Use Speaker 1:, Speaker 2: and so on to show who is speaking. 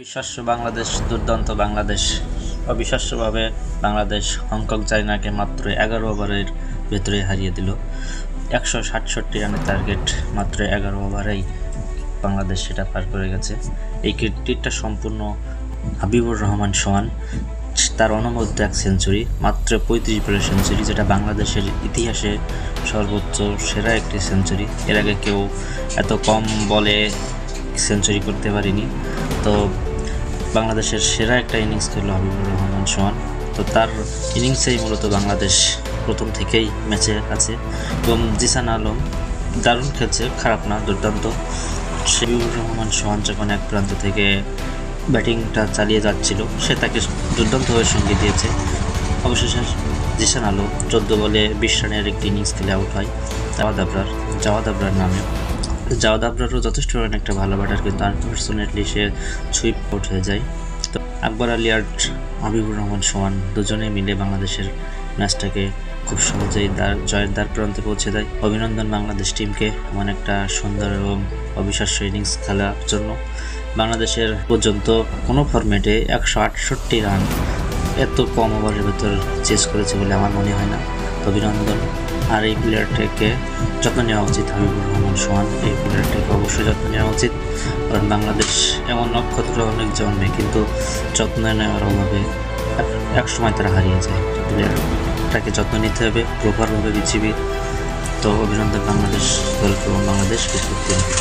Speaker 1: অবিশ্বাস্য বাংলাদেশ, দুর্দান্ত বাংলাদেশ। অবিশ্বাস্যভাবে বাংলাদেশ হংকং চায়নাকে মাত্র 11 ওভারের ভেতরে হারিয়ে দিল। 167 রানের টার্গেট মাত্র 11 ওভারেই বাংলাদেশ সেটা পার করে গেছে। এই কৃতিত্বটা সম্পূর্ণ হাবিবুর রহমান সোহান, তার অনবদ্য এক সেঞ্চুরি, মাত্র 35 বলের সেঞ্চুরি, যেটা বাংলাদেশের ইতিহাসে সর্বোচ্চ সেরা একটি সেঞ্চুরি। এর আগে কেউ এত কম বলে সেঞ্চুরি করতে পারেনি। তো বাংলাদেশের সেরা একটা ইনিংস খেলল হাবিবুর রহমান সোহান। তো তার ইনিংসেই মূলত বাংলাদেশ প্রথম থেকেই ম্যাচে আছে। এবং জিসান আলম দারুণ খেলছে, খারাপ না, দুর্দান্ত। হাবিবুর রহমান সোহান যখন এক প্রান্ত থেকে ব্যাটিংটা চালিয়ে যাচ্ছিল, সে তাকে দুর্দান্তভাবে সঙ্গী দিয়েছে। অবশেষে জিসান আলম 14 বলে 20 রানের একটি ইনিংস খেলে আউট হয় জাওয়াদ আবরার নামে। জাওয়াদ আবরারও যথেষ্ট একটা ভালো ব্যাটার, কিন্তু আনফর্চুনেটলি সে সুইপ আউট হয়ে যায়। তো আকবর আলী আর হাবিবুর রহমান সোহান দুজনে মিলে বাংলাদেশের ম্যাচটাকে খুব সহজেই জয়ের দ্বার প্রান্তে পৌঁছে দেয়। অভিনন্দন বাংলাদেশ টিমকে এমন একটা সুন্দর এবং অবিশ্বাস্য ইনিংস খেলার জন্য। বাংলাদেশের পর্যন্ত কোনো ফরম্যাটে 168 রান এত কম ওভারের ভেতর চেস করেছে বলে আমার মনে হয় না। অভিনন্দন। আর এই প্লেয়ারটাকে যত্ন নেওয়া উচিত, হাবিবুর রহমান সোহান, এই প্লেয়ারটাকে অবশ্যই যত্ন নেওয়া উচিত। কারণ বাংলাদেশ এমন নক্ষত্র অনেক জন্মে, কিন্তু যত্ন নেওয়ার অভাবে এক সময় তারা হারিয়ে যায়। প্লেয়ারটাকে যত্ন নিতে হবে প্রপারভাবে, বিসিবি। তো অভিনন্দন বাংলাদেশ দলকে এবং বাংলাদেশ ক্রিকেট টিমকে।